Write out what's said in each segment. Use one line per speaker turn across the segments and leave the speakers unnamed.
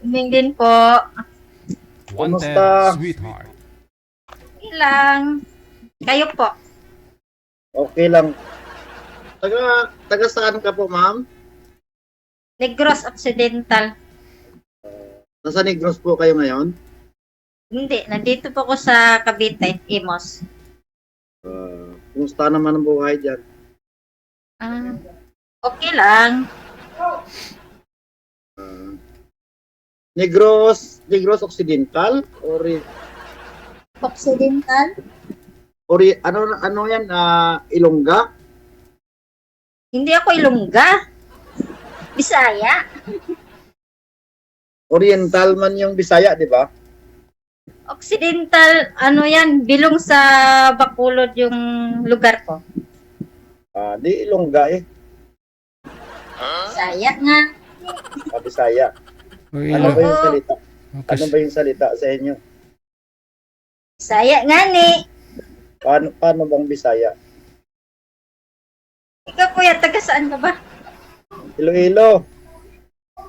Evening din po.
Kumusta?
Sweetheart.
Ilang. Kayo po.
Okay lang. Taga saan ka po, ma'am?
Negros Occidental.
Nasa Negros po kayo ngayon?
Hindi, nandito po ako sa Cavite, Imos.
Kumusta naman ang buhay dyan?
Ah, okay lang.
Negros Occidental?
Occidental?
Ano yan? Ilongga?
Hindi ako Ilongga. Bisaya.
Oriental man yung Bisaya, di ba?
Occidental, ano yan, bilong sa Bacolod yung lugar ko.
Di Ilongga eh.
Bisaya nga.
Bisaya.
Uy,
Ano ba yung
Oo.
salita? Ano ba yung salita sa inyo?
Bisaya nga ni.
Paano bang Bisaya?
Ikaw kuya, taga saan ka ba?
Iloilo.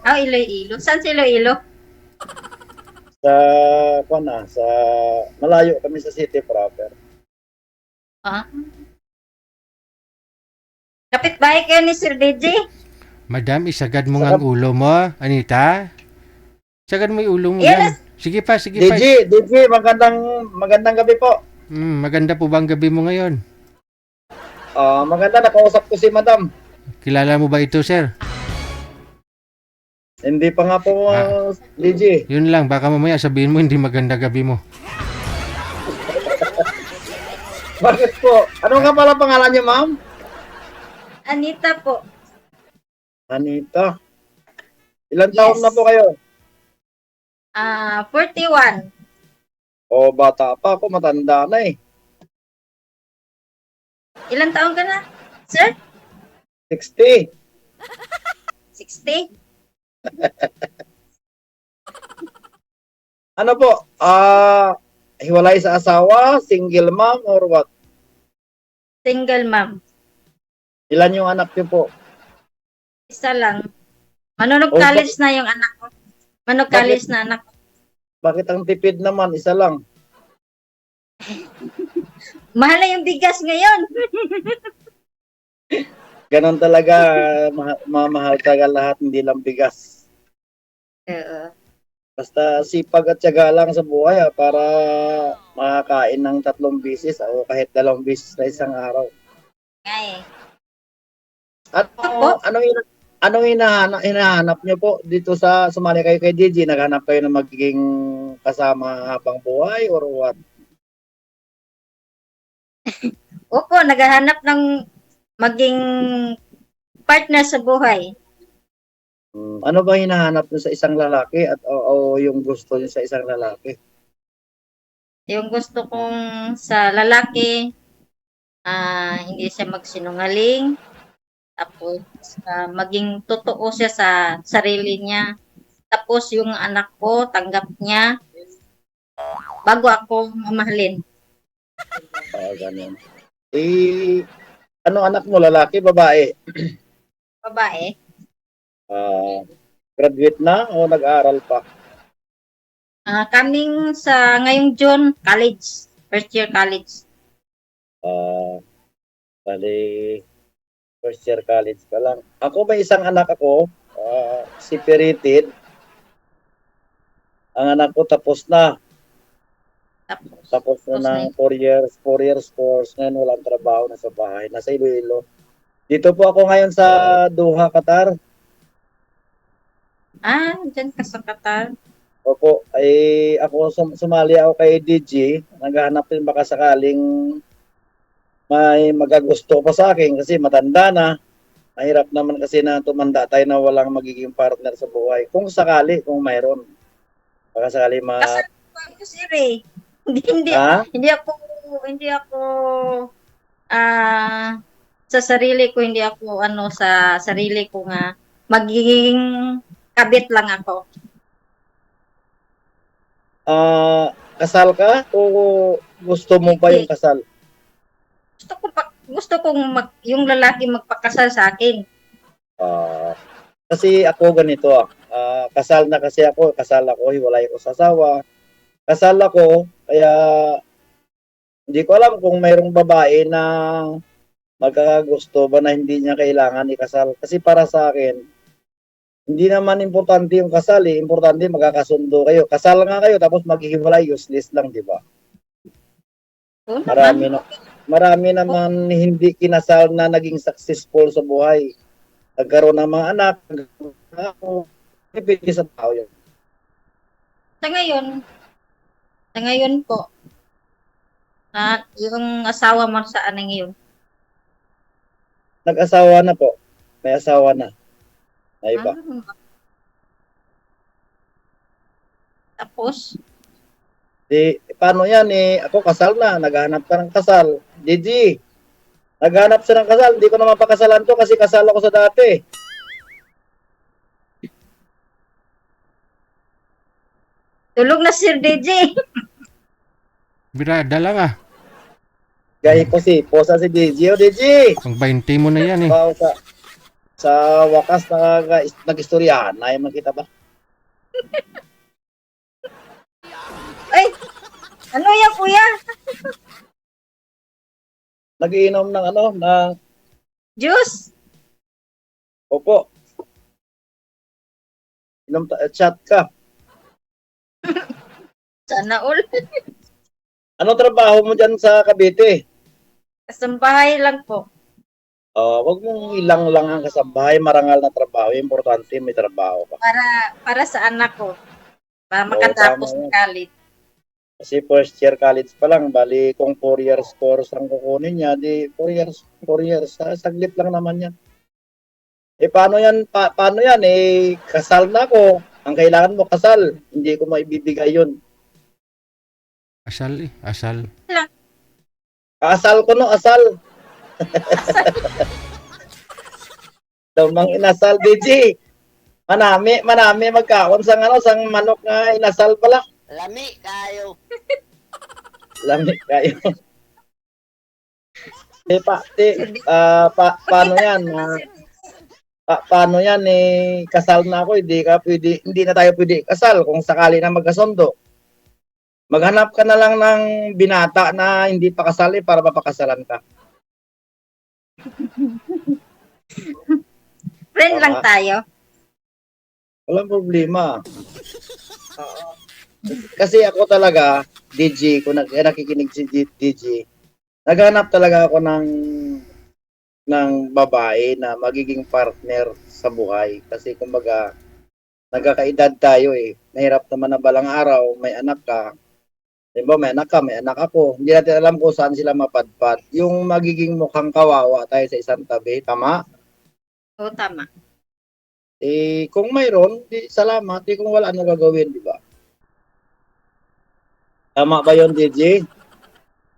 Iloilo. Saan si Iloilo?
Sa malayo kami sa city proper.
Ah. Kapitbahay kayo ni Sir DJ?
Madam, isagad mo nga ang ulo mo, Anita. Isagad mo yung ulo mo
Yes.
yan. Sige pa, sige pa.
DJ, magandang gabi po.
Maganda po ba ang gabi mo ngayon?
Maganda, nakausap ko si Madam.
Kilala mo ba ito, sir?
Hindi pa nga po, DJ.
Yun lang, baka mamaya sabihin mo hindi maganda gabi mo.
Bakit po? Ano nga pala pangalan niyo, ma'am?
Anita po.
Anita. Ilan taon na po kayo?
41.
Bata pa ako, matanda na eh.
Ilan taon ka na, sir?
60.
60?
Ano po? Hiwalay sa asawa, single mom, or what?
Single mom.
Ilan yung anak niyo po?
Isa lang. Manunog
Oh,
college na yung anak ko. Manunog college na anak ko.
Bakit ang tipid naman? Isa lang.
Mahal na yung bigas ngayon.
Ganon talaga, mamahal talaga lahat, hindi lang bigas.
Oo.
Basta sipag at tiyaga lang sa buhay para makakain ng 3 bisis o kahit 2 bisis na isang araw.
Ngay.
At
Oo.
anong hinahanap niyo po dito sa sumali kayo kay DJ? Naghanap kayo ng magiging kasama habang buhay or what?
Opo, naghahanap ng maging partner sa buhay.
Ano ba hinahanap niyo sa isang lalaki at o yung gusto niyo sa isang lalaki?
Yung gusto kong sa lalaki, hindi siya magsinungaling. Tapos, maging totoo siya sa sarili niya. Tapos, yung anak ko, tanggap niya. Bago ako mamahalin.
Ganun. Ano anak mo, lalaki, babae?
Babae.
Graduate na o nag-aaral pa?
Coming sa ngayong June, college. First year college.
Bali, first year college ka lang. Ako may isang anak ako, separated. Ang anak ko tapos na. Tapos na ng 4 years course. Ngayon walang trabaho, nasa bahay, nasa Iloilo. Dito po ako ngayon sa Doha, Qatar.
Dyan ka sa Qatar.
Opo, ay ako sumali ako kay DJ. Naghahanap din baka sakaling may magagusto pa sa akin kasi matanda na. Mahirap naman kasi na tumanda tayo na walang magiging partner sa buhay. Kung sakali, kung mayroon. Baka sakali
Kasal ko si Ray. Hindi ako sa sarili ko, hindi ako sa sarili ko nga magiging kabit lang ako.
Kasal ka o gusto mo pa yung kasal?
Gusto kong yung lalaki magpakasal sa akin.
Kasi ako ganito, kasal na kasi ako, hiwalay ako sa asawa. Kasal ako, kaya hindi ko alam kung mayroong babae na magkakagusto ba na hindi niya kailangan ikasal. Kasi para sa akin, hindi naman importante yung kasal eh. Importante magkakasundo kayo. Kasal nga kayo tapos maghihiwalay, useless lang, di ba?
Oo
Marami
naman.
marami naman hindi kinasal na naging successful sa buhay. Nagkaroon ng mga anak, depende sa tao yun.
Sa ngayon po, yung asawa mo saan na ngayon?
Nag-asawa na po. May asawa na. Na iba.
Tapos,
Di, paano yan eh? Ako kasal na. Naghahanap ka ng kasal. Gigi, naghahanap siya ng kasal. Hindi ko na mapakasalan to kasi kasal ako sa dati.
tulog na Sir DJ.
Birada lang ah.
Gaya ko si, posa si Gigi. O Gigi!
Pang 20 mo na yan eh.
Wow, sa wakas nag-istoryahan. Ayaw man kita ba?
Ay, ano yan kuya?
Nagiinom ng ng
Juice?
opo. Chat ka.
Sana all.
Ano trabaho mo dyan sa Cavite?
Kasambahay lang po.
Wag mong ilang lang ang kasambahay, marangal na trabaho. Importante may trabaho ka.
Para sa anak ko. Para
Oo,
makatapos
tama
ng
yan.
college.
Kasi first year college pa lang, bali kung 4 years course ang kukunin niya, di 4 years, saglit lang naman yan. Eh paano yan, paano yan, eh kasal na ako, ang kailangan mo kasal, hindi ko maibibigay yun.
Asal eh. Asal.
Asal ko no, asal. Damang inasal, DJ. Manami magkaon sang sang manok nga inasal pala.
Lami kayo.
Lamig kayo. Paano yan? Paano yan eh kasal na ako, hindi na tayo pwede kasal kung sakali na magkasundo. Maghanap ka na lang ng binata na hindi pa kasal para mapakasalan ka.
Friend lang
Tama.
tayo.
Walang problema. Kasi ako talaga, DJ, kung nakikinig si DJ, naghanap talaga ako ng babae na magiging partner sa buhay. Kasi kumbaga, nagkakaedad tayo eh. Mahirap naman na balang araw, may anak ka. Diba, may anak ka, may anak ako. Hindi natin alam kung saan sila mapadpad. Yung magiging mukhang kawawa tayo sa isang tabi, tama?
Oo, tama.
Eh, kung mayroon, di salamat. Eh, kung wala, ano gagawin, di ba? Tama ba yun, DJ?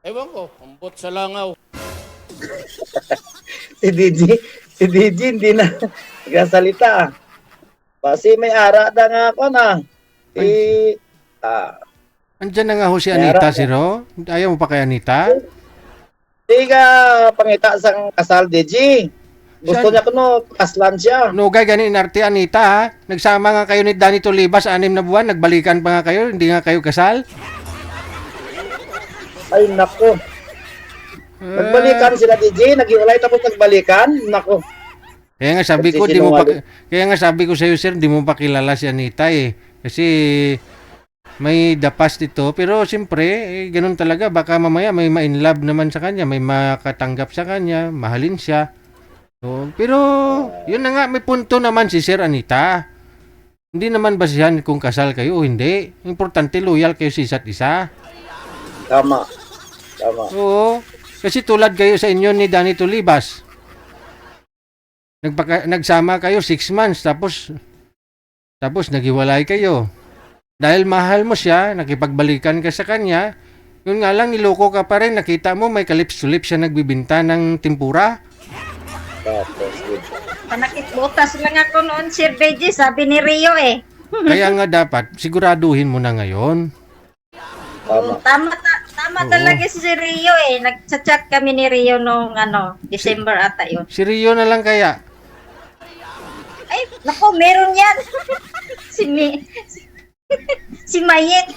Ewan ko, umbot sa langaw.
Si DJ hindi na nagsasalita. Kasi may ara na nga ako na. Eh,
Andyan na nga ho si
Meron
Anita,
na.
Siro. Ayaw mo pa kay Anita?
di ka pangita sang kasal, DJ. Gusto
Saan?
niya ko no, kaslan siya.
Nugay gani inarte Anita ha. Nagsama nga kayo ni Danny Tolibas 6 na buwan, nagbalikan pa nga kayo, hindi nga kayo kasal.
Ay, nako. Nagbalikan sila, DJ. Naghiwalay tapos nagbalikan. Nako.
Kaya nga sabi ko kaya nga sabi ko sa iyo sir, di mo pa kilala si Anita eh. Kasi may dapas dito, pero siyempre ganun talaga, baka mamaya may ma-inlove naman sa kanya, may makatanggap sa kanya, mahalin siya. So, pero yun na nga, may punto naman si Sir Anita. Hindi naman basihan kung kasal kayo o hindi. Importante loyal kayo sa isa't isa.
Tama.
Oo. Kasi tulad kayo sa inyo ni Danny Tolibas. Nagsama kayo 6 months tapos naghiwalay kayo. Dahil mahal mo siya, nakipagbalikan ka sa kanya, yun nga lang niloko ka pa rin, nakita mo may kalips-tulips siya nagbibinta ng tempura.
Tapos,
Panakit butas lang ako noon Sir DJ, sabi ni Rio eh.
Kaya nga dapat siguraduhin mo na ngayon.
tama.
Tama
Oo.
talaga si Rio eh. Nagchat-chat kami ni Rio nung December ata yun.
Si Rio na lang kaya.
Ay, Ay, naku, meron yan. si si Mayet.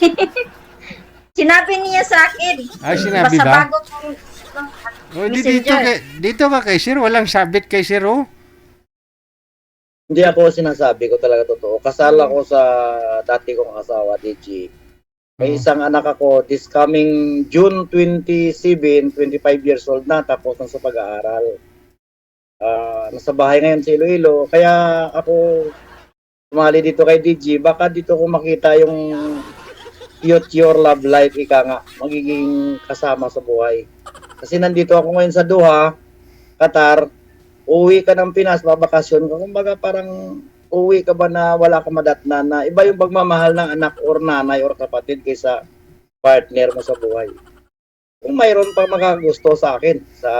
Sinabi niya sa akin.
Ay, sinabi
Basta
ba?
bago kong
Oh, dito ba kay sir? Walang sabit kay sir, oh?
Hindi ako sinasabi ko talaga totoo. Kasal ako sa dati kong asawa, DG. May isang anak ako, this coming June 27, 25 years old na, tapos na sa pag-aaral. Nasa bahay ngayon sa Iloilo. Kaya ako sumali dito kay DG, baka dito ko makita yung cute your love life, ika nga, magiging kasama sa buhay. Kasi nandito ako ngayon sa Doha, Qatar, uwi ka ng Pinas, babakasyon ka, kumbaga parang uwi ka ba na wala ka madatnan na iba yung pagmamahal ng anak or nanay or kapatid kaysa partner mo sa buhay. Kung mayroon pa makakagusto sa akin sa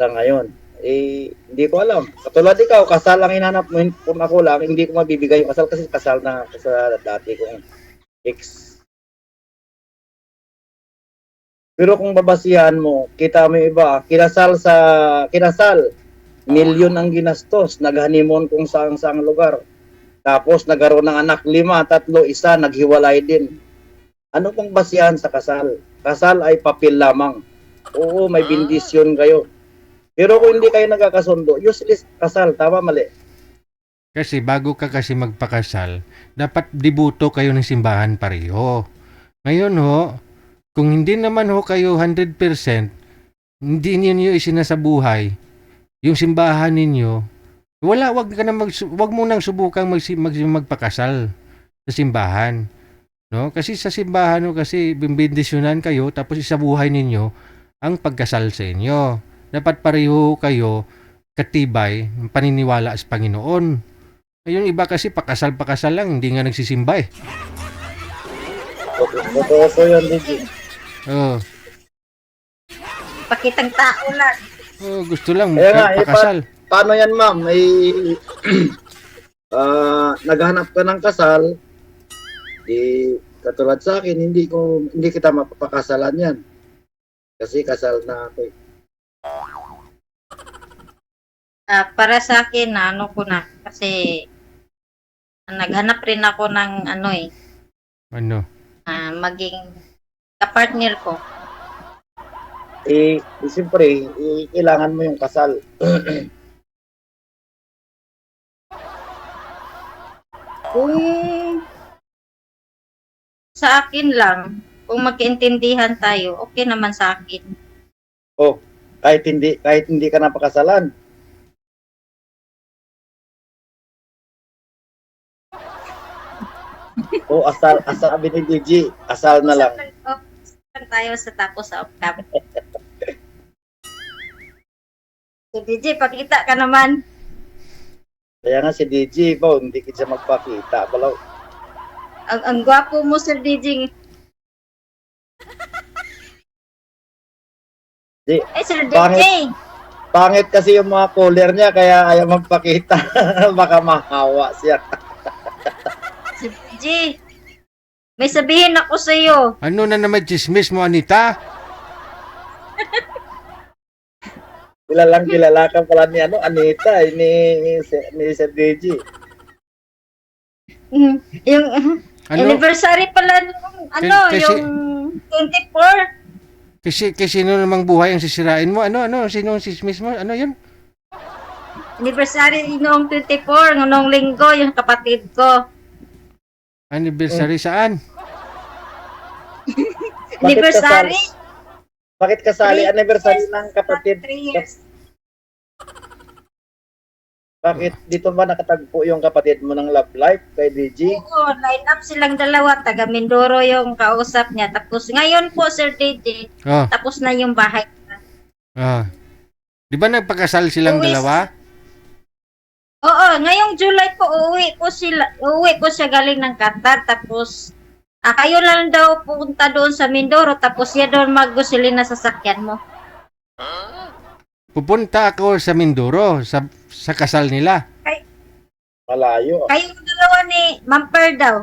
ngayon, hindi ko alam. Katulad ikaw, kasal lang hinanap mo, kung ako lang, hindi ko mabibigay yung kasal kasi kasal na ako sa dati kong ex. Pero kung babasihan mo, kita mo yung iba, kinasal, milyon ang ginastos, nag-honeymoon kung saang lugar. Tapos nagkaroon ng anak 5, 3, 1, naghiwalay din. Ano pang basihan sa kasal? Kasal ay papel lamang. Oo, may bendisyon kayo. Pero kung hindi kayo nagkakasundo, useless kasal, tama mali.
Kasi bago ka kasi magpakasal, dapat dibuto kayo ng simbahan pareho. Ngayon ho, kung hindi naman ho kayo 100%, hindi ninyo isinasabuhay yung simbahan ninyo, wag mo nang subukang magpakasal sa simbahan. No? Kasi sa simbahan ho, kasi bimbindisyonan kayo tapos isabuhay ninyo ang pagkasal sa inyo. Dapat pareho kayo katibay ng paniniwala sa Panginoon. Yung iba kasi pakasal lang, hindi nga nagsisimba eh.
Totoo po yun, DG.
Oh.
pakitang tao lang.
Oh, gusto lang
Kaya nga,
pakasal.
Paano yan, ma'am? May naghanap ka ng kasal, katulad sa akin, hindi kita mapapakasalan yan. Kasi kasal na ako eh.
Para sa akin, ano ko na, kasi naghanap rin ako ng
Ano?
maging kapartner ko.
Siyempre, kailangan mo yung kasal.
Kung sa akin lang, kung magkaintindihan tayo, okay naman sa akin.
Oh, kahit hindi ka napakasalan. Oh, asal sabi ni DG, asal na lang.
Lang tayo sa tapos sa upcap. So, DJ, pakita ka naman.
Kaya nga si DG po, hindi kita magpakita. Balaw.
Ang gwapo mo, Sir DJ. Sir DJ.
Pangit kasi yung mga cooler niya, kaya ayaw magpakita. Baka mahawa siya.
Sir DJ, may sabihin ako sa iyo.
Ano na naman chismis mo, Anita?
Kilala ka pala ni Anita, ni Sir DG.
Yung anniversary pala nung
Kasi-
yung 24.
Kasi sino namang buhay ang sisirain mo? Ano? Sino ang chismis mo? Ano yun?
Anniversary noong 24, noong linggo, yung kapatid ko.
Anniversary saan?
Anniversary.
Bakit kasali anniversary ng kapatid?
3 years.
Bakit dito ba nakatagpo yung kapatid mo ng love life kay DG?
Oo, line up silang dalawa, taga Mindoro yung kausap niya. Tapos ngayon po, Sir DJ,
Oh,
tapos na yung bahay.
Di ba nagpakasal silang
Uwi.
dalawa?
Oo, ngayong July po, uuwi po siya galing ng Qatar. Tapos, kayo lang daw pupunta doon sa Mindoro. Tapos yan doon maggusilin na sasakyan mo.
Pupunta ako sa Mindoro, sa kasal nila.
Malayo.
Kayo dalawa ni Mamper daw.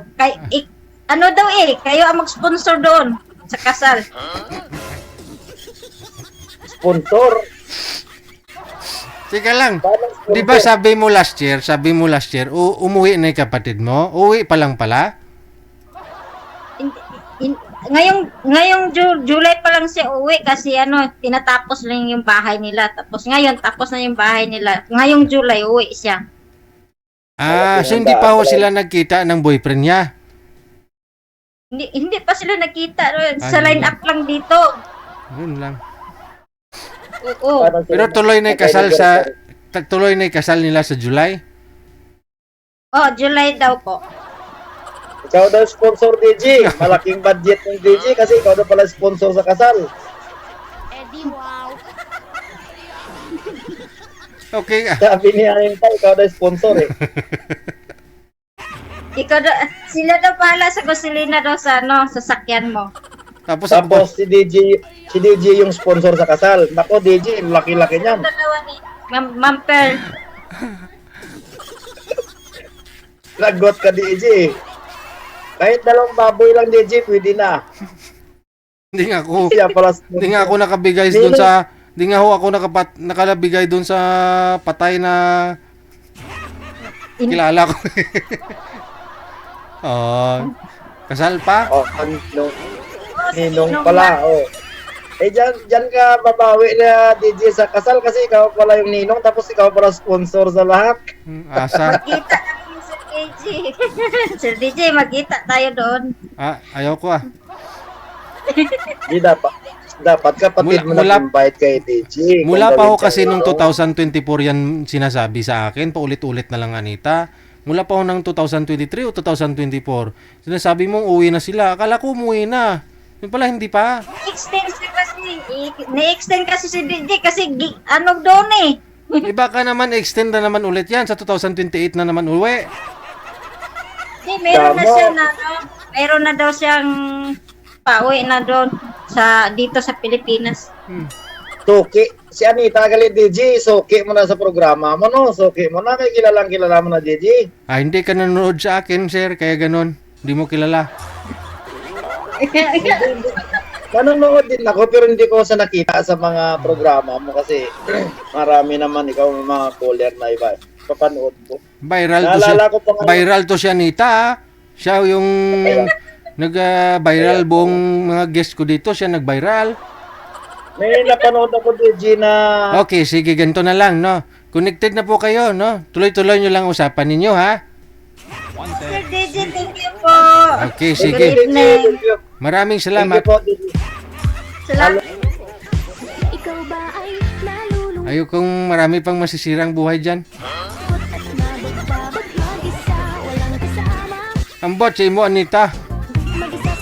Kayo ang mag-sponsor doon sa kasal.
Sponsor.
Tika lang.
Paano sponsor?
Di ba sabi mo last year, umuwi na yung kapatid mo? Uwi pa lang pala?
Ngayong July pa lang siya uwi kasi tinatapos lang yung bahay nila. Tapos ngayon, tapos na yung bahay nila. Ngayong July, uwi siya.
So hindi pa ho sila nagkita ng boyfriend niya?
Hindi pa sila nakita. Sa
Ayun.
line-up lang dito.
Yun lang.
Oo.
Paano sila
Pero tuloy na yung kasal
nag-anniversary?
tuloy na yung kasal nila sa July?
Oh, July daw po.
Ikaw daw sponsor DJ. Malaking budget ng DJ kasi ikaw daw pala sponsor sa kasal.
Eddie, wow.
Okay.
Sabi ni Anita, ikaw daw sponsor eh.
Sila daw pala sa gasolina daw sa sasakyan mo.
Tapos
Tapos si DJ yung sponsor sa kasal. Nako DJ, laki-laki niyan.
Dalawa ni Ma'am Pearl.
Lagot ka DJ. Kahit dalawang baboy lang DJ, pwede na.
hindi nga ako
Siya pala sponsor.
hindi nga ako nakabigay doon sa hindi nga ho ako nakalabigay doon sa patay na kilala ko. Kasal pa?
Oh, ninong pala. Oh. Eh, dyan ka babawi na DJ sa kasal kasi ikaw pala yung ninong tapos ikaw pala sponsor sa lahat.
Asa?
Kita namin Sir DJ. Sir DJ, magkita tayo doon.
Ayaw ko
Di dapat kapatid mo
Mula-
na-invite kay DJ.
Mula
Kung
pa ho
gawin
kasi
siyang
nung
ninong.
2024 yan sinasabi sa akin, paulit-ulit na lang Anita. Mula pa ho ng 2023 o 2024, sinasabi mong uwi na sila. Akala ko umuwi na. Yung pala hindi pa.
Na-extend kasi si DJ kasi doon eh.
Iba ka naman, extend na naman ulit yan. Sa 2028 na naman uwi.
Hindi, meron na
Tama.
siya meron na daw siyang pauwi na doon dito sa Pilipinas.
Suki. Si Anita galit DJ, suki mo na sa programa mo, no? Suki mo na, kay kilala mo na DJ.
Hindi ka nanonood sa akin, sir. Kaya ganun. Hindi mo kilala.
Nanonood din ako pero hindi ko sa nakita sa mga programa mo kasi marami naman ikaw mga caller na iba. Papanood ko. Naalala ko pa nga-
Viral to si Anita. Siya yung nag-viral buong mga guest ko dito. Siya nag-viral.
May napanood ako DJ na
Okay, sige, ganito na lang, no? Connected na po kayo, no? Tuloy-tuloy nyo lang usapan ninyo, ha?
Sir DJ, thank you po.
Okay,
Good
sige.
evening.
Maraming
Thank you
salamat.
po, DJ.
Salamat.
Ikaw ba ay nalulungkot
Ayokong marami pang masisirang buhay dyan.
at nabagbabag mag-isa? Walang kasama,
Ambot sa imo, Anita.
mag-isa